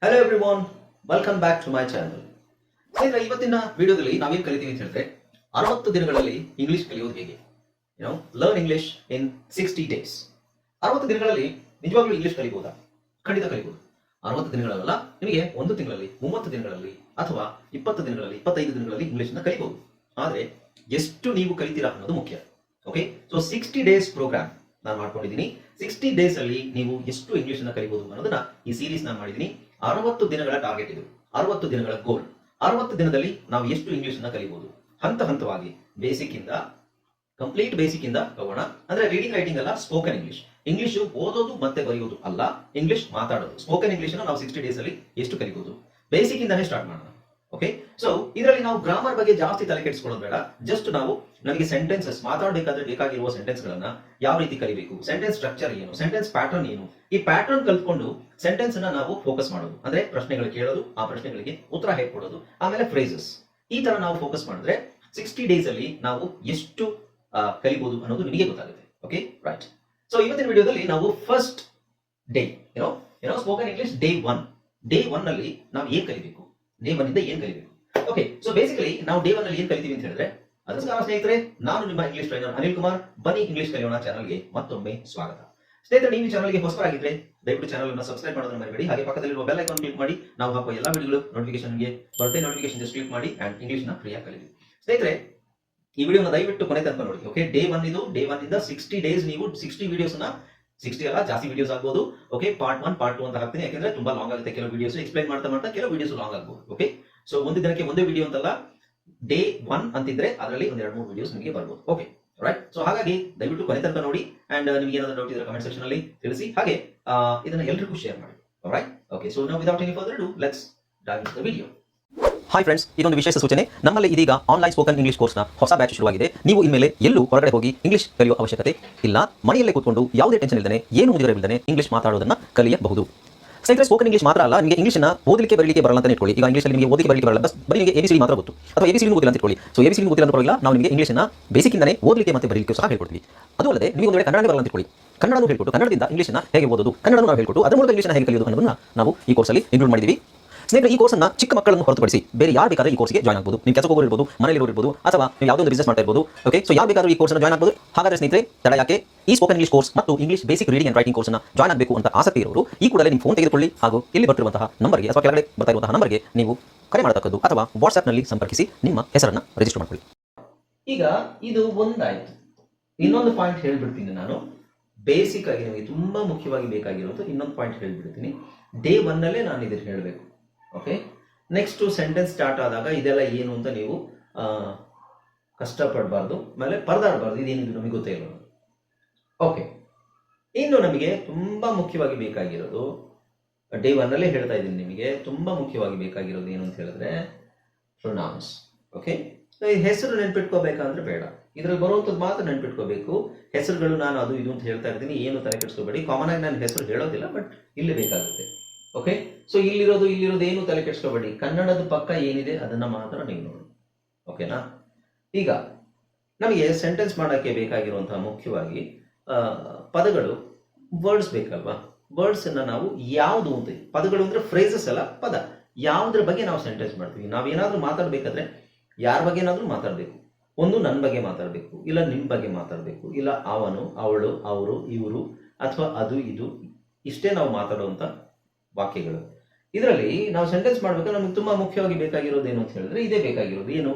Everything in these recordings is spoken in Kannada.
Hello everyone, welcome back to my channel. ಸ್ನೇಹಿತರೆ, ಇವತ್ತಿನ ವಿಡಿಯೋದಲ್ಲಿ ನಾವೇನು ಕಲಿತೀವಿ ಅಂತ ಹೇಳಿದ್ರೆ 60 ದಿನಗಳಲ್ಲಿ ಇಂಗ್ಲಿಷ್ ಕಲಿಯೋದು ಹೇಗೆ. ಲರ್ನ್ ಇಂಗ್ಲಿಷ್ ಇನ್ 60 ಡೇಸ್. 60 ದಿನಗಳಲ್ಲಿ ನಿಜವಾಗ್ಲೂ ಇಂಗ್ಲಿಷ್ ಕಲಿಬಹುದಾ? ಖಂಡಿತ ಕಲಿಬಹುದು. 60 ದಿನಗಳಲ್ಲ, ನಿಮಗೆ 1 ತಿಂಗಳಲ್ಲಿ, 30 ದಿನಗಳಲ್ಲಿ ಅಥವಾ 20 ದಿನಗಳಲ್ಲಿ, 25 ದಿನಗಳಲ್ಲಿ ಇಂಗ್ಲಿಷ್ನ ಕಲಿಬಹುದು. ಆದರೆ ಎಷ್ಟು ನೀವು ಕಲಿತೀರಾ ಅನ್ನೋದು ಮುಖ್ಯ. ಓಕೆ, ಸೊ 60 ಡೇಸ್ ಪ್ರೋಗ್ರಾಮ್ ನಾನು ಮಾಡ್ಕೊಂಡಿದ್ದೀನಿ. 60 ಡೇಸ್ ಅಲ್ಲಿ ನೀವು ಎಷ್ಟು ಇಂಗ್ಲಿಷ್ ಅನ್ನ ಕಲಿಬಹುದು ಅನ್ನೋದನ್ನ ಈ ಸೀರೀಸ್ ನಾನು ಮಾಡಿದ್ದೀನಿ. 60 ದಿನಗಳ ಟಾರ್ಗೆಟ್ ಇದು, 60 ದಿನಗಳ ಗೋಲ್. 60 ದಿನದಲ್ಲಿ ನಾವು ಎಷ್ಟು ಇಂಗ್ಲಿಷ್ ಅನ್ನ ಕಲಿಬಹುದು, ಹಂತ ಹಂತವಾಗಿ ಬೇಸಿಕ್ ಇಂದ ಕಂಪ್ಲೀಟ್ ಬೇಸಿಕ್ ಇಂದ ಹೋಗೋಣ. ಅಂದ್ರೆ ರೀಡಿಂಗ್ ರೈಟಿಂಗ್ ಅಲ್ಲ, ಸ್ಪೋಕನ್ ಇಂಗ್ಲಿಷ್. ಇಂಗ್ಲಿಷ್ ಓದೋದು ಮತ್ತೆ ಬರೆಯೋದು ಅಲ್ಲ, ಇಂಗ್ಲಿಷ್ ಮಾತಾಡೋದು. ಸ್ಪೋಕನ್ ಇಂಗ್ಲಿಷ್ ನಾವು 60 ಡೇಸ್ ಅಲ್ಲಿ ಎಷ್ಟು ಕಲಿಬಹುದು, ಬೇಸಿಕ್ ಇಂದಾನೇ ಸ್ಟಾರ್ಟ್ ಮಾಡೋಣ. ಓಕೆ, ಸೊ ಇದರಲ್ಲಿ ನಾವು ಗ್ರಾಮರ್ ಬಗ್ಗೆ ಜಾಸ್ತಿ ತಲೆ ಕೆಡಿಸ್ಕೊಳ್ಳೋದು ಬೇಡ. ಜಸ್ಟ್ ನಾವು ನಮಗೆ ಸೆಂಟೆನ್ಸಸ್ ಮಾತಾಡಬೇಕಾದ್ರೆ ಬೇಕಾಗಿರುವ ಸೆಂಟೆನ್ಸ್ ಗಳನ್ನ ಯಾವ ರೀತಿ ಕಲಿಬೇಕು, ಸೆಂಟೆನ್ಸ್ ಸ್ಟ್ರಕ್ಚರ್ ಏನು, ಸೆಂಟೆನ್ಸ್ ಪ್ಯಾಟರ್ನ್ ಏನು, ಈ ಪ್ಯಾಟರ್ನ್ ಕಲ್ತ್ಕೊಂಡು ಸೆಂಟೆನ್ಸ್ ಅನ್ನ ನಾವು ಫೋಕಸ್ ಮಾಡೋದು. ಅಂದ್ರೆ ಪ್ರಶ್ನೆಗಳು ಕೇಳೋದು, ಆ ಪ್ರಶ್ನೆಗಳಿಗೆ ಉತ್ತರ ಹೇಗೆ ಕೊಡೋದು, ಆಮೇಲೆ ಫ್ರೇಸಸ್. ಈ ತರ ನಾವು ಫೋಕಸ್ ಮಾಡಿದ್ರೆ 60 ಡೇಸ್ ಅಲ್ಲಿ ನಾವು ಎಷ್ಟು ಕಲಿಬಹುದು ಅನ್ನೋದು ನಿಮಗೆ ಗೊತ್ತಾಗುತ್ತೆ. Okay, right. ಸೊ ಇವತ್ತಿನ ವಿಡಿಯೋದಲ್ಲಿ ನಾವು first day spoken English day 1 ನಲ್ಲಿ ನಾವು ಏನ್ ಕಲಿಬೇಕು, ಡೇ 1 ಇಂದ ಏನ್ ಕಲಿಬೇಕು. ಓಕೆ, ಸೊ ಬೇಸಿಕಲಿ ನಾವು ಡೇ 1 ಅಲ್ಲಿ ಏನ್ ಕಲಿತೀವಿ ಅಂತ ಹೇಳಿದ್ರೆ, ಅದಕ್ಕೋಸ್ಕರ ಸ್ನೇಹಿತರೆ, ನಾನು ನಿಮ್ಮ ಇಂಗ್ಲಿಷ್ ಟ್ರೈನರ್ ಅನಿಲ್ ಕುಮಾರ್. ಬನ್ನಿ ಇಂಗ್ಲಿಷ್ ಕಲಿಯೋಣ ಚಾನಲ್ಗೆ ಮತ್ತೊಮ್ಮೆ ಸ್ವಾಗತ. ಸ್ನೇಹಿತರೆ, ನೀವು ಈ ಚಾನಲ್ಗೆ ಹೊಸಬರಾಗಿದ್ರೆ ದಯವಿಟ್ಟು ಚಾನಲ್ ಅನ್ನು ಸಬ್ಸ್ಕ್ರೈಬ್ ಮಾಡೋದನ್ನ ಮರಿಬೇಡಿ. ಹಾಗೆ ಪಕ್ಕದಲ್ಲಿರುವ ಬೆಲ್ ಐಕಾನ್ ಕ್ಲಿಕ್ ಮಾಡಿ, ನಾವು ಹಾಕುವ ಎಲ್ಲಾ ವಿಡಿಯೋಗಳು ನೋಟಿಫಿಕೇಶನ್ಗೆ ಬರುತ್ತೆ. ನೋಟಿಫಿಕೇಶನ್ ಜಸ್ಟ್ ಕ್ಲಿಕ್ ಮಾಡಿ ಅಂಡ್ ಇಂಗ್ಲಿಷ್ ನ ಫ್ರೀಯಾಗಿ ಕಲಿಯಿರಿ. ಸ್ನೇಹಿತರೆ, ಈ ವಿಡಿಯೋನ ದಯವಿಟ್ಟು ಕೊನೆ ತನಕ ನೋಡಿ. ಓಕೆ, ಡೇ 1 ಇದು. ಡೇ 1 ಇಂದ 60 ಡೇಸ್ ನೀವು 60 ವಿಡಿಯೋಸ್ ನ, 60 ಅಲ್ಲ ಜಾಸ್ತಿ ವಿಡಿಯೋಸ್ ಆಗ್ಬೋದು. ಓಕೆ, ಪಾರ್ಟ್ 1 ಪಾರ್ಟ್ 2 ಅಂತ ಹಾಕ್ತೀನಿ, ಯಾಕಂದ್ರೆ ತುಂಬಾ ಲಾಂಗ್ ಆಗುತ್ತೆ. ಕೆಲವು ವಿಡಿಯೋಸ್ ಎಕ್ಸ್ಪ್ಲೈನ್ ಮಾಡ್ತಾ ಕೆಲವು ವಿಡಿಯೋಸ್ ಲಾಂಗ್ ಆಗ್ಬೋದು. ಓಕೆ, ಸೊ ಒಂದು ದಿನಕ್ಕೆ ಒಂದೇ ವಿಡಿಯೋ ಅಂತಲ್ಲ, ಡೇ 1 ಅಂತಿದ್ರೆ ಅದರಲ್ಲಿ ಒಂದ್ 2-3 ವಿಡಿಯೋಸ್ ನಿಮಗೆ ಬರ್ಬೋದು. Okay, right. ಸೊ ಹಾಗಾಗಿ ದಯವಿಟ್ಟು ಕೊನೆ ತನಕ ನೋಡಿ ಅಂಡ್ ನಿಮಗೆ ಏನಾದರೂ ಡೌಟ್ ಇದ್ರೆ ಕಮೆಂಟ್ ಸೆಕ್ಷನ್ ಅಲ್ಲಿ ತಿಳಿಸಿ. ಹಾಗೆ ಇದನ್ನ ಎಲ್ಲರಿಗೂ ಶೇರ್ ಮಾಡಿ. Right. Okay, so now without any further do let's dive into the video. Hi friends, ಇದೊಂದು ವಿಶೇಷ ಸೂಚನೆ. ನಮ್ಮಲ್ಲಿ ಇದೀಗ ಆನ್ಲೈನ್ ಸ್ಪೋಕನ್ ಇಂಗ್ಲಿಷ್ ಕೋರ್ಸ್ನ ಹೊಸ ಬ್ಯಾಚ್ ಶುರುವಾಗಿದೆ. ನೀವು ಇನ್ಮೇಲೆ ಎಲ್ಲೂ ಹೊರಗಡೆ ಹೋಗಿ ಇಂಗ್ಲಿಷ್ ಕಲಿಯುವ ಅವಶ್ಯಕತೆ ಇಲ್ಲ. ಮನೆಯಲ್ಲೇ ಕೂತ್ಕೊಂಡು ಯಾವುದೇ ಟೆನ್ಷನ್ ಇಲ್ಲದೆ, ಏನು ಮುಗಿದರೆ ಇಲ್ಲದೆ ಇಂಗ್ಲಿಷ್ ಮಾತಾಡೋದನ್ನ ಕಲಿಯಬಹುದು. ಸ್ನೇಹಿತರೆ, ಸ್ಪೋಕನ್ ಇಂಗ್ಲಿಷ್ ಮಾತ್ರ ಅಲ್ಲ, ನಿಮಗೆ ಇಂಗ್ಲಿಷ್ನ ಓದಲಿಕ್ಕೆ ಬರಲಿಕ್ಕೆ ಬರಲ್ಲ ಅಂತ ಇಟ್ಕೊಳ್ಳಿ. ಈಗ ಇಂಗ್ಲಿಷ್ ನಿಮಗೆ ಓದಲಿಕ್ಕೆ ಬರಲಿಕ್ಕೆ ಬರಲ್ಲ, ಬರೀ ನಿಮಗೆ ABCD ಮಾತ್ರ ಗೊತ್ತು, ಅಥವಾ ABCD ಗೊತ್ತಿಲ್ಲ ಅಂತ ಇಟ್ಕೊಳ್ಳಿ. ಸೊ ABCD ಗೊತ್ತಿಲ್ಲ ಅಂತ ಪರವಾಗಿಲ್ಲ, ನಾವು ನಿಮಗೆ ಇಂಗ್ಲಿಷ್ನ ಬೇಸಿಕ್ ಇಂದಾನೆ ಓದಲಿಕ್ಕೆ ಮತ್ತೆ ಬರಲಿಕ್ಕೆ ಸಹ ಹೇಳ್ಕೊಡ್ತೀವಿ. ಅದು ಅಲ್ಲದೆ ನೀವು ಒಂದು ವೇಳೆ ಕನ್ನಡ ಬರಲ್ಲ ಅಂತ ಇಟ್ಕೊಳ್ಳಿ, ಕನ್ನಡನೂ ಹೇಳ್ಕೊಟ್ಟು ಕನ್ನಡದಿಂದ ಇಂಗ್ಲಿಷ್ನ ಹೇಗೆ ಓದೋದು, ಕನ್ನಡನೂ ನಾವು ಹೇಳ್ಕೊಟ್ಟು ಅದರ ಮೂಲಕ ಇಂಗ್ಲಿಷ್ನ ಹೇಗೆ ಕಲಿಯೋದು ಅನ್ನೋದನ್ನ ನಾವು ಈ ಕೋರ್ಸಲ್ಲಿ ಇನ್ಕ್ಲೂಡ್ ಮಾಡಿದ್ದೀವಿ. ಸ್ನೇಹಿತರೆ, ಈ ಕೋರ್ಸ್ನ ಚಿಕ್ಕ ಮಕ್ಕಳನ್ನು ಹೊರತುಪಡಿಸಿ ಬೇರೆ ಯಾರು ಬೇಕಾದ್ರೆ ಈ ಕೋರ್ಸ್ಗೆ ಜಾಯ್ನ್ ಆಗಬಹುದು. ನೀವು ಕೆಲಸಕ್ಕೆ ಹೋಗಿರ್ಬೋದು, ಮನೆಯಲ್ಲಿ ಇರ್ಬೋದು, ಅಥವಾ ನೀವು ಯಾವುದೋ ಒಂದು ಬಿಸ್ನೆಸ್ ಮಾಡ್ತಾ ಇರ್ಬೋದು. ಓಕೆ, ಸೊ ಯಾರು ಬೇಕಾದ್ರೂ ಈ ಕೋರ್ಸ್ನ ಜಾಯ್ನ್ ಆಗಬಹುದು. ಹಾಗಾದ್ರೆ ಸ್ನೇಹಿತರೆ, ತಡ ಯಾಕೆ? ಈ ಸ್ಪೋಕನ್ ಇಂಗ್ಲಿಷ್ ಕೋರ್ಸ್ ಮತ್ತು English basic reading and writing ಕೋರ್ಸ್ನ ಜಾಯ್ನ್ ಆಗಬೇಕು ಅಂತ ಆಸಕ್ತಿ ಇರೋರು ಈ ಕೂಡಲೇ ನಿಮ್ಮ ಫೋನ್ ತೆಗೆದುಕೊಳ್ಳಿ, ಹಾಗೂ ಇಲ್ಲಿ ಬರ್ತಿರುವಂತಹ ನಂಬರ್ಗೆ ಅಥವಾ ಕೆಳಗಡೆ ಬರ್ತಾ ಇರುವಂತಹ ನಂಬರ್ಗೆ ನೀವು ಕರೆ ಮಾಡತಕ್ಕದ್ದು, ಅಥವಾ ವಾಟ್ಸ್ಆ್ಯಪ್ನಲ್ಲಿ ಸಂಪರ್ಕಿಸಿ ನಿಮ್ಮ ಹೆಸರನ್ನು ರಿಜಿಸ್ಟರ್ ಮಾಡ್ಕೊಳ್ಳಿ. ಈಗ ಇದು ಒಂದಾಯ್ತು. ಇನ್ನೊಂದು ಪಾಯಿಂಟ್ ಹೇಳ್ಬಿಡ್ತೀನಿ ನಾನು. ಬೇಸಿಕ್ ಆಗಿ ನಿಮಗೆ ತುಂಬಾ ಮುಖ್ಯವಾಗಿ ಬೇಕಾಗಿರೋದು ಇನ್ನೊಂದು ಪಾಯಿಂಟ್ ಹೇಳ್ಬಿಡ್ತೀನಿ. ಡೇ 1 ನಲ್ಲೇ ನಾನು ಇದನ್ನು ಹೇಳಬೇಕು. ಓಕೆ, ನೆಕ್ಸ್ಟ್ ಸೆಂಟೆನ್ಸ್ ಸ್ಟಾರ್ಟ್ ಆದಾಗ ಇದೆಲ್ಲ ಏನು ಅಂತ ನೀವು ಕಷ್ಟಪಡಬಾರ್ದು, ಆಮೇಲೆ ಪರದಾಡಬಾರ್ದು. ಇದೇನಿದು ನಮಗೆ ಗೊತ್ತೇ ಇರೋದು. ಓಕೆ, ಇನ್ನು ನಮಗೆ ತುಂಬಾ ಮುಖ್ಯವಾಗಿ ಬೇಕಾಗಿರೋದು, ಡೇ 1 ನಲ್ಲೇ ಹೇಳ್ತಾ ಇದ್ದೀನಿ ನಿಮಗೆ, ತುಂಬಾ ಮುಖ್ಯವಾಗಿ ಬೇಕಾಗಿರೋದು ಏನು ಅಂತ ಹೇಳಿದ್ರೆ ಪ್ರೊನೌನ್ಸ್. ಓಕೆ, ಈ ಹೆಸರು ನೆನ್ಪಿಟ್ಕೋಬೇಕಂದ್ರೆ ಬೇಡ, ಇದ್ರಲ್ಲಿ ಬರುವಂಥದ್ದು ಮಾತ್ರ ನೆನ್ಪಿಟ್ಕೋಬೇಕು. ಹೆಸರುಗಳು ನಾನು ಅದು ಇದು ಅಂತ ಹೇಳ್ತಾ ಇರ್ತೀನಿ, ಏನು ತಲೆ ಕೆಡಿಸ್ಕೋಬೇಡಿ. ಕಾಮನ್ ಆಗಿ ನಾನು ಹೆಸರು ಹೇಳೋದಿಲ್ಲ, ಬಟ್ ಇಲ್ಲಿ ಬೇಕಾಗುತ್ತೆ. ಓಕೆ, ಸೊ ಇಲ್ಲಿರೋದು ಏನು ತಲೆ ಕೆಡಿಸ್ಕೋಬೇಡಿ. ಕನ್ನಡದ ಪಕ್ಕ ಏನಿದೆ ಅದನ್ನ ಮಾತ್ರ ನೀವು ನೋಡಿ. ಓಕೆನಾ? ಈಗ ನಮಗೆ ಸೆಂಟೆನ್ಸ್ ಮಾಡೋಕ್ಕೆ ಬೇಕಾಗಿರುವಂತಹ ಮುಖ್ಯವಾಗಿ ಪದಗಳು, ವರ್ಡ್ಸ್ ಬೇಕಲ್ವಾ? ವರ್ಡ್ಸ್ ಅನ್ನ ನಾವು ಯಾವುದು ಅಂತ, ಪದಗಳು ಅಂದ್ರೆ ಫ್ರೇಸಸ್ ಅಲ್ಲ, ಪದ. ಯಾವುದ್ರ ಬಗ್ಗೆ ನಾವು ಸೆಂಟೆನ್ಸ್ ಮಾಡ್ತೀವಿ, ನಾವೇನಾದ್ರೂ ಮಾತಾಡ್ಬೇಕಾದ್ರೆ ಯಾರ ಬಗ್ಗೆ ಏನಾದ್ರೂ ಮಾತಾಡ್ಬೇಕು. ಒಂದು ನನ್ನ ಬಗ್ಗೆ ಮಾತಾಡಬೇಕು, ಇಲ್ಲ ನಿಮ್ಮ ಬಗ್ಗೆ ಮಾತಾಡಬೇಕು, ಇಲ್ಲ ಅವನು, ಅವಳು, ಅವರು, ಇವರು, ಅಥವಾ ಅದು ಇದು, ಇಷ್ಟೇ ನಾವು ಮಾತಾಡುವಂತ ವಾಕ್ಯಗಳು. ಇದರಲ್ಲಿ ನಾವು ಸೆಂಟೆನ್ಸ್ ಮಾಡ್ಬೇಕಾದ್ರೆ ನಮ್ಗೆ ತುಂಬಾ ಮುಖ್ಯವಾಗಿ ಬೇಕಾಗಿರೋದು ಏನು ಅಂತ ಹೇಳಿದ್ರೆ ಇದೇ ಬೇಕಾಗಿರೋದು. ಏನು?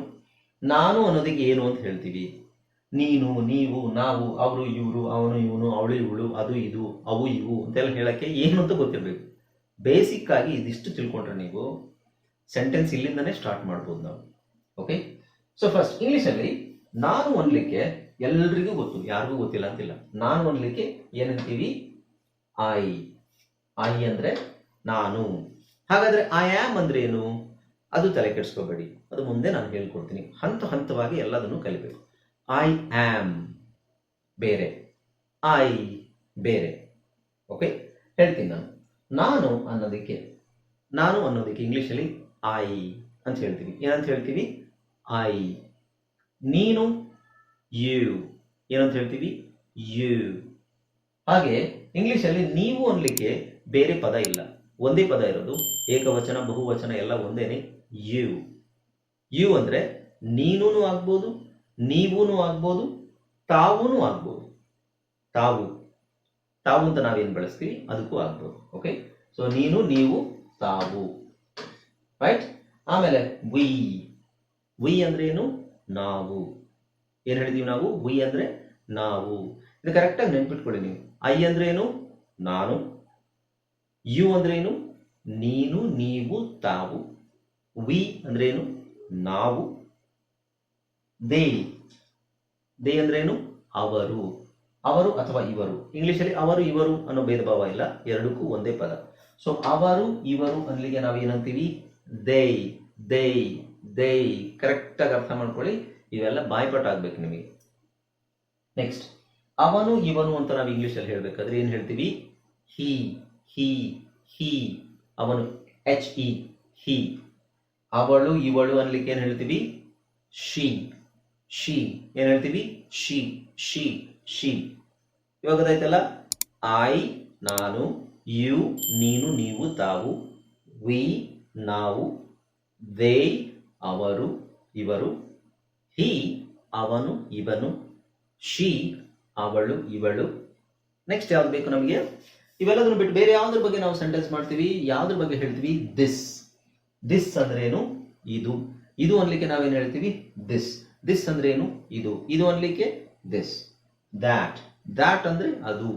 ನಾನು ಅನ್ನೋದಕ್ಕೆ ಏನು ಅಂತ ಹೇಳ್ತೀವಿ? ನೀನು, ನೀವು, ನಾವು, ಅವರು, ಇವರು, ಅವನು, ಇವನು, ಅವಳು, ಇವಳು, ಅದು ಇದು, ಅವು ಇವು ಅಂತೆಲ್ಲ ಹೇಳಕ್ಕೆ ಏನು ಅಂತ ಗೊತ್ತಿರಬೇಕು. ಬೇಸಿಕ್ ಆಗಿ ಇದಿಷ್ಟು ತಿಳ್ಕೊಂಡ್ರೆ ನೀವು ಸೆಂಟೆನ್ಸ್ ಇಲ್ಲಿಂದನೇ ಸ್ಟಾರ್ಟ್ ಮಾಡ್ಬೋದು ನಾವು. ಓಕೆ, ಸೊ ಫಸ್ಟ್ ಇಂಗ್ಲಿಷಲ್ಲಿ ನಾನು ಅನ್ಲಿಕ್ಕೆ ಎಲ್ರಿಗೂ ಗೊತ್ತು, ಯಾರಿಗೂ ಗೊತ್ತಿಲ್ಲ ಅಂತಿಲ್ಲ. ನಾನು ಅನ್ಲಿಕ್ಕೆ ಏನಂತೀವಿ? ಐ. ಐ ಅಂದ್ರೆ ನಾನು. ಹಾಗಾದ್ರೆ ಐ ಆಮ್ ಅಂದ್ರೆ ಏನು? ಅದು ತಲೆ ಕೆಡಿಸ್ಕೋಬೇಡಿ, ಅದು ಮುಂದೆ ನಾನು ಹೇಳ್ಕೊಡ್ತೀನಿ. ಹಂತ ಹಂತವಾಗಿ ಎಲ್ಲದನ್ನು ಕಲಿಬೇಕು. ಐ ಆಮ್ ಬೇರೆ, ಐ ಬೇರೆ. ಓಕೆ, ಹೇಳ್ತೀನಿ ನಾನು. ನಾನು ಅನ್ನೋದಕ್ಕೆ ಇಂಗ್ಲಿಷಲ್ಲಿ ಐ ಅಂತ ಹೇಳ್ತೀವಿ. ಏನಂತ ಹೇಳ್ತೀವಿ? ಐ. ನೀನು ಯು. ಏನಂತ ಹೇಳ್ತೀವಿ? ಯು. ಹಾಗೆ ಇಂಗ್ಲಿಷಲ್ಲಿ ನೀವು ಅನ್ಲಿಕ್ಕೆ ಬೇರೆ ಪದ ಇಲ್ಲ. ಒಂದೇ ಪದ ಇರೋದು, ಏಕವಚನ ಬಹುವಚನ ಎಲ್ಲ ಒಂದೇನೆ. ಯು. ಯು ಅಂದರೆ ನೀನೂ ಆಗ್ಬೋದು, ನೀವೂ ಆಗ್ಬೋದು, ತಾವೂ ಆಗ್ಬೋದು. ತಾವು ತಾವು ಅಂತ ನಾವೇನು ಬಳಸ್ತೀವಿ ಅದಕ್ಕೂ ಆಗ್ಬೋದು. ಓಕೆ, ಸೊ ನೀನು, ನೀವು, ತಾವು. ರೈಟ್. ಆಮೇಲೆ ವಿ. ವಿ ಅಂದ್ರೆ ಏನು? ನಾವು. ಏನು ಹೇಳಿದೀವಿ ನಾವು? ವಿ ಅಂದ್ರೆ ನಾವು. ಇದು ಕರೆಕ್ಟಾಗಿ ನೆನ್ಪಿಟ್ಕೊಳ್ಳಿ ನೀವು. ಐ ಅಂದ್ರೆ ಏನು? ನಾನು. ಯು ಅಂದ್ರೆ ಏನು? ನೀನು, ನೀವು, ತಾವು. ವಿ ಅಂದ್ರೆ ಏನು? ನಾವು. ದೇ. ದೇ ಅಂದ್ರೆ ಏನು? ಅವರು. ಅವರು ಅಥವಾ ಇವರು. ಇಂಗ್ಲಿಷಲ್ಲಿ ಅವರು ಇವರು ಅನ್ನೋ ಭೇದ ಭಾವ ಇಲ್ಲ, ಎರಡಕ್ಕೂ ಒಂದೇ ಪದ. ಸೊ ಅವರು ಇವರು ಅಲ್ಲಿಗೆ ನಾವು ಏನಂತೀವಿ? ದೇ. ದೇ. ದೇ. ಕರೆಕ್ಟಾಗಿ ಅರ್ಥ ಮಾಡ್ಕೊಳ್ಳಿ, ಇವೆಲ್ಲ ಬಾಯ್ಪಾಠ ಆಗ್ಬೇಕು ನಿಮಗೆ. ನೆಕ್ಸ್ಟ್, ಅವನು ಇವನು ಅಂತ ನಾವು ಇಂಗ್ಲಿಷಲ್ಲಿ ಹೇಳ್ಬೇಕಾದ್ರೆ ಏನು ಹೇಳ್ತೀವಿ? ಹಿ. ಹಿ. ಹಿ. ಅವನು HE. ಹಿ. ಅವಳು ಇವಳು ಅನ್ಲಿಕ್ಕೆ ಏನು ಹೇಳ್ತೀವಿ? ಶಿ. ಶಿ. ಏನು ಹೇಳ್ತೀವಿ? ಶಿ. ಶಿ. ಶಿ. ಇವಾಗ ಗೊತ್ತಾಯ್ತಲ್ಲ? ಐ ನಾನು, ಯು ನೀನು, ನೀವು, ತಾವು, ವಿ ನಾವು, ದೇ ಅವರು ಇವರು, ಹಿ ಅವನು ಇವನು, ಶಿ ಅವಳು ಇವಳು. ನೆಕ್ಸ್ಟ್ ಯಾವ್ದು ಬೇಕು ನಮಗೆ? ಇವೆಲ್ಲದನ್ನು ಬಿಟ್ಟು ಬೇರೆ ಯಾವ್ದ್ರ ಬಗ್ಗೆ ನಾವು ಸೆಂಟೆನ್ಸ್ ಮಾಡ್ತೀವಿ? ಯಾವ್ದ್ರ ಬಗ್ಗೆ ಹೇಳ್ತೀವಿ? ದಿಸ್. ದಿಸ್ ಅಂದ್ರೆ ಏನು? ಇದು. ಇದು ಅನ್ಲಿಕ್ಕೆ ನಾವೇನು ಹೇಳ್ತೀವಿ? ದಿಸ್. ದಿಸ್ ಅಂದ್ರೆ ಏನು? ಇದು. ಇದು ಅನ್ಲಿಕ್ಕೆ ದಿಸ್. ದ್ಯಾಟ್. ದ್ಯಾಟ್ ಅಂದ್ರೆ ಅದು.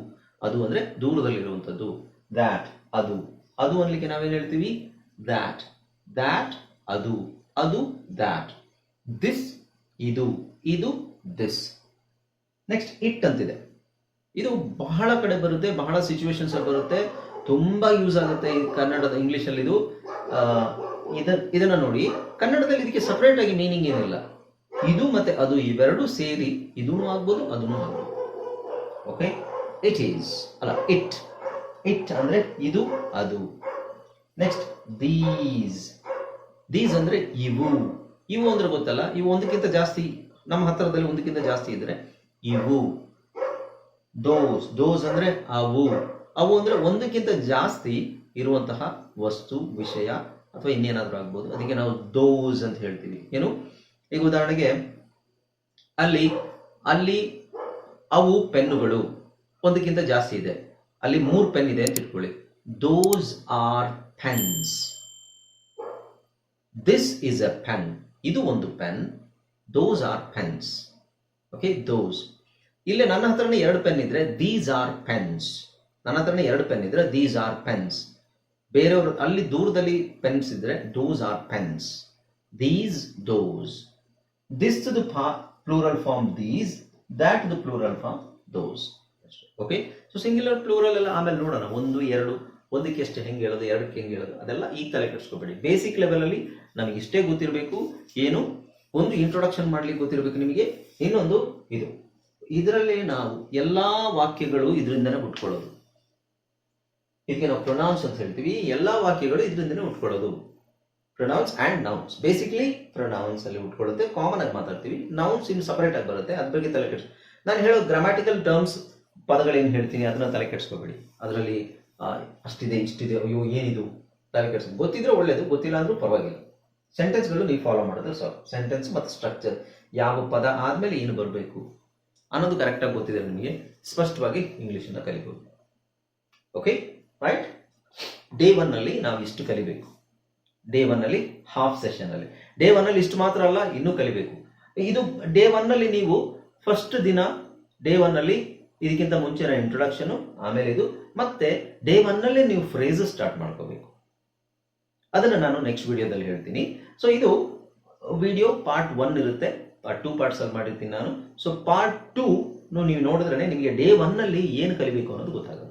ಅದು ಅಂದ್ರೆ ದೂರದಲ್ಲಿರುವಂಥದ್ದು. ದ್ಯಾಟ್ ಅದು. ಅದು ಅನ್ಲಿಕ್ಕೆ ನಾವೇನು ಹೇಳ್ತೀವಿ? ದ್ಯಾಟ್. ದ್ಯಾಟ್ ಅದು. ಅದು ದ್ಯಾಟ್. ದಿಸ್ ಇದು. ಇದು ದಿಸ್. ನೆಕ್ಸ್ಟ್ ಇಟ್ ಅಂತಿದೆ. ಇದು ಬಹಳ ಕಡೆ ಬರುತ್ತೆ, ಬಹಳ ಸಿಚುವೇಶನ್ಸ್ ಬರುತ್ತೆ, ತುಂಬಾ ಯೂಸ್ ಆಗುತ್ತೆ ಈ ಕನ್ನಡದ ಇಂಗ್ಲಿಷಲ್ಲಿ. ಇದು ಇದನ್ನ ನೋಡಿ, ಕನ್ನಡದಲ್ಲಿ ಇದಕ್ಕೆ ಸಪರೇಟ್ ಆಗಿ ಮೀನಿಂಗ್ ಏನಿಲ್ಲ. ಇದು ಮತ್ತೆ ಅದು ಇವೆರಡು ಸೇರಿ ಇದೂ ಆಗ್ಬೋದು, ಅದೂ ಆಗ್ಬೋದು. ಓಕೆ, ಇಟ್ ಈಸ್ ಅಲ್ಲ, ಇಟ್. ಇಟ್ ಅಂದ್ರೆ ಇದು ಅದು. Next these. ದೀಸ್ ಅಂದ್ರೆ ಇವು. ಇವು ಅಂದ್ರೆ ಗೊತ್ತಲ್ಲ, ಇವು ಒಂದಕ್ಕಿಂತ ಜಾಸ್ತಿ, ನಮ್ಮ ಹತ್ತಿರದಲ್ಲಿ ಒಂದಕ್ಕಿಂತ ಜಾಸ್ತಿ ಇದ್ರೆ ಇವು. ದೋಸ್. ದೋಸ್ ಅಂದ್ರೆ ಅವು. ಅವು ಅಂದ್ರೆ ಒಂದಕ್ಕಿಂತ ಜಾಸ್ತಿ ಇರುವಂತಹ ವಸ್ತು, ವಿಷಯ ಅಥವಾ ಇನ್ನೇನಾದ್ರೂ ಆಗ್ಬೋದು. ಅದಕ್ಕೆ ನಾವು ದೋಸ್ ಅಂತ ಹೇಳ್ತೀವಿ. ಏನು? ಈಗ ಉದಾಹರಣೆಗೆ ಅಲ್ಲಿ ಅಲ್ಲಿ ಅವು ಪೆನ್ನುಗಳು ಒಂದಕ್ಕಿಂತ ಜಾಸ್ತಿ ಇದೆ, ಅಲ್ಲಿ 3 ಪೆನ್ ಇದೆ ಅಂತ ಇಟ್ಕೊಳ್ಳಿ. Those are pens. This is a pen. ಇದು ಒಂದು pen. Those are pens. Okay, those. ಇಲ್ಲೇ ನನ್ನ ಹತ್ರನೇ 2 ಪೆನ್ ಇದ್ರೆ ದೀಸ್ ಆರ್ ಪೆನ್ಸ್. ನನ್ನ ಹತ್ರನೇ 2 ಪೆನ್ ಇದ್ರೆ ದೀಸ್ ಆರ್ ಪೆನ್ಸ್. ಬೇರೆಯವರು ಅಲ್ಲಿ ದೂರದಲ್ಲಿ ಪೆನ್ಸ್ ಇದ್ರೆ those are pens. These, those. This to the plural form these, that to the plural form those. Okay, so singular plural ಎಲ್ಲ ಆಮೇಲೆ ನೋಡೋಣ. 1, 2 ಒಂದಕ್ಕೆ ಎಷ್ಟು ಹೆಂಗೆ ಹೇಳೋದು, ಎರಡಕ್ಕೆ ಹೆಂಗೆ ಹೇಳೋದು, ಅದೆಲ್ಲ ಈಗ ತಲೆ ಕೆಡಿಸ್ಕೋಬೇಡಿ. ಬೇಸಿಕ್ ಲೆವೆಲ್ ಅಲ್ಲಿ ನಮಗೆ ಇಷ್ಟೇ ಗೊತ್ತಿರಬೇಕು. ಏನು? ಒಂದು ಇಂಟ್ರೊಡಕ್ಷನ್ ಮಾಡ್ಲಿಕ್ಕೆ ಗೊತ್ತಿರಬೇಕು ನಿಮಗೆ. ಇನ್ನೊಂದು ಇದು, ಇದರಲ್ಲಿ ನಾವು ಎಲ್ಲಾ ವಾಕ್ಯಗಳು ಇದರಿಂದನೇ ಉಟ್ಕೊಳ್ಳೋದು. ಇದಕ್ಕೆ ನಾವು ಪ್ರೊನೌನ್ಸ್ ಅಂತ ಹೇಳ್ತೀವಿ. ಎಲ್ಲಾ ವಾಕ್ಯಗಳು ಇದರಿಂದನೇ ಉಟ್ಕೊಳ್ಳೋದು. Pronouns and nouns. Basically pronouns ಅಲ್ಲಿ ಉಟ್ಕೊಳ್ಳುತ್ತೆ, ಕಾಮನ್ ಆಗಿ ಮಾತಾಡ್ತೀವಿ. ನೌನ್ಸ್ ಇನ್ನು ಸಪರೇಟ್ ಆಗಿ ಬರುತ್ತೆ, ಅದ್ರ ಬಗ್ಗೆ ತಲೆ ಕೆಡಿಸ್. ನಾನು ಹೇಳೋ ಗ್ರಾಮ್ಯಾಟಿಕಲ್ ಟರ್ಮ್ಸ್ ಪದಗಳೇನು ಹೇಳ್ತೀನಿ ಅದನ್ನ ತಲೆ ಕೆಡಿಸ್ಕೋಬೇಡಿ. ಅದರಲ್ಲಿ ಅಷ್ಟಿದೆ ಇಷ್ಟಿದೆ, ಅಯ್ಯೋ ಏನಿದು, ತಲೆ ಕೆಡಿಸ್. ಗೊತ್ತಿದ್ರೆ ಒಳ್ಳೇದು, ಗೊತ್ತಿಲ್ಲ ಅಂದ್ರೂ ಪರವಾಗಿಲ್ಲ. ಸೆಂಟೆನ್ಸ್ಗಳು ನೀವು ಫಾಲೋ ಮಾಡಿದ್ರೆ ಸಾಕು. ಸೆಂಟೆನ್ಸ್ ಮತ್ತು ಸ್ಟ್ರಕ್ಚರ್, ಯಾವ ಪದ ಆದ್ಮೇಲೆ ಏನು ಬರಬೇಕು ಅನ್ನೋದು ಕರೆಕ್ಟಾಗಿ ಗೊತ್ತಿದೆ ನಿಮಗೆ, ಸ್ಪಷ್ಟವಾಗಿ ಇಂಗ್ಲಿಷನ್ನ ಕಲಿಬಹುದು. Okay, right. ಡೇ 1 ಅಲ್ಲಿ ನಾವು ಇಷ್ಟು ಕಲಿಬೇಕು. ಡೇ 1 ಅಲ್ಲಿ ಹಾಫ್ ಸೆಷನ್ ಅಲ್ಲಿ. ಡೇ 1 ಅಲ್ಲಿ ಇಷ್ಟು ಮಾತ್ರ ಅಲ್ಲ, ಇನ್ನೂ ಕಲಿಬೇಕು. ಇದು ಡೇ 1 ಅಲ್ಲಿ ನೀವು ಫಸ್ಟ್ ದಿನ ಡೇ 1 ಅಲ್ಲಿ ಇದಕ್ಕಿಂತ ಮುಂಚಿನ ಇಂಟ್ರೊಡಕ್ಷನ್, ಆಮೇಲೆ ಇದು, ಮತ್ತೆ ಡೇ 1 ಅಲ್ಲಿ ನೀವು ಫ್ರೇಸಸ್ ಸ್ಟಾರ್ಟ್ ಮಾಡ್ಕೋಬೇಕು. ಅದನ್ನ ನಾನು ನೆಕ್ಸ್ಟ್ ವಿಡಿಯೋದಲ್ಲಿ ಹೇಳ್ತೀನಿ. ಸೊ ಇದು ವಿಡಿಯೋ ಪಾರ್ಟ್ 1 ಇರುತ್ತೆ. ಪಾರ್ಟ್ 2 ಪಾರ್ಟ್ಸ್ ಅಲ್ಲಿ ಮಾಡಿರ್ತೀನಿ ನಾನು. ಸೊ ಪಾರ್ಟ್ 2 ನೀವು ನೋಡಿದ್ರೆ ನಿಮಗೆ ಡೇ 1 ಅಲ್ಲಿ ಏನು ಕಲಿಬೇಕು ಅನ್ನೋದು ಗೊತ್ತಾಗುತ್ತೆ.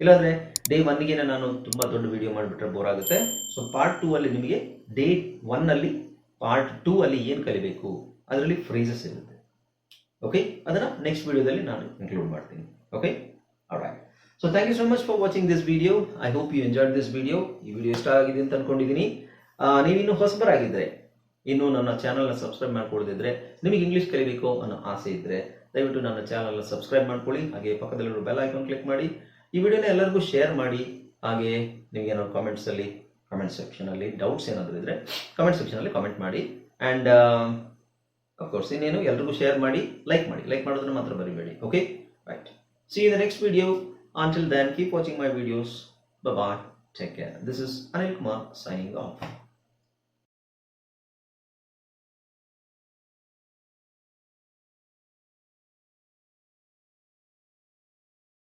ಇಲ್ಲಾಂದ್ರೆ ಡೇ 1ಗೆ ನಾನು ತುಂಬಾ ದೊಡ್ಡ ವಿಡಿಯೋ ಮಾಡಿಬಿಟ್ರೆ ಬೋರ್ ಆಗುತ್ತೆ. ಸೊ ಪಾರ್ಟ್ 2 ಅಲ್ಲಿ ನಿಮಗೆ ಡೇ 1 ಅಲ್ಲಿ ಪಾರ್ಟ್ 2 ಅಲ್ಲಿ ಏನು ಕಲಿಬೇಕು ಅದರಲ್ಲಿ ಫ್ರೇಸಸ್ ಇರುತ್ತೆ. ಓಕೆ, ಅದನ್ನ ನೆಕ್ಸ್ಟ್ ವಿಡಿಯೋದಲ್ಲಿ ನಾನು ಇನ್ಕ್ಲೂಡ್ ಮಾಡ್ತೀನಿ. Okay, alright. So thank you so much for watching this video. I hope you enjoyed this video. ಈ ವಿಡಿಯೋ ಇಷ್ಟ ಆಗಿದೆ ಅಂತ ಅನ್ಕೊಂಡಿದ್ದೀನಿ. ನೀವಿನ್ನೂ ಹೊಸಬರಾಗಿದ್ದರೆ, ಇನ್ನು ನನ್ನ ಚಾನಲ್ನ ಸಬ್ಸ್ಕ್ರೈಬ್ ಮಾಡ್ಕೊಳ್ಳದಿದ್ರೆ, ನಿಮಗೆ ಇಂಗ್ಲಿಷ್ ಕಲಿಬೇಕು ಅನ್ನೋ ಆಸೆ ಇದ್ದರೆ ದಯವಿಟ್ಟು ನನ್ನ ಚಾನಲ್ನ ಸಬ್ಸ್ಕ್ರೈಬ್ ಮಾಡ್ಕೊಳ್ಳಿ. ಹಾಗೆ ಪಕ್ಕದಲ್ಲಿರೋ ಬೆಲ್ ಐಕಾನ್ ಕ್ಲಿಕ್ ಮಾಡಿ. ಈ ವಿಡಿಯೋನ ಎಲ್ಲರಿಗೂ ಶೇರ್ ಮಾಡಿ. ಹಾಗೆ ನಿಮಗೆ ಏನಾದ್ರು ಕಮೆಂಟ್ ಸೆಕ್ಷನಲ್ಲಿ ಡೌಟ್ಸ್ ಏನಾದರೂ ಇದ್ದರೆ ಕಮೆಂಟ್ ಸೆಕ್ಷನಲ್ಲಿ ಕಮೆಂಟ್ ಮಾಡಿ. ಆ್ಯಂಡ್ ಅಫ್ಕೋರ್ಸ್ ಇನ್ನೇನು ಎಲ್ರಿಗೂ ಶೇರ್ ಮಾಡಿ, ಲೈಕ್ ಮಾಡೋದನ್ನು ಮಾತ್ರ ಬರಿಬೇಡಿ. Okay, right. See you in the next video. Until then, keep watching my videos. Bye bye. Take care. This is Anil Kumar signing off.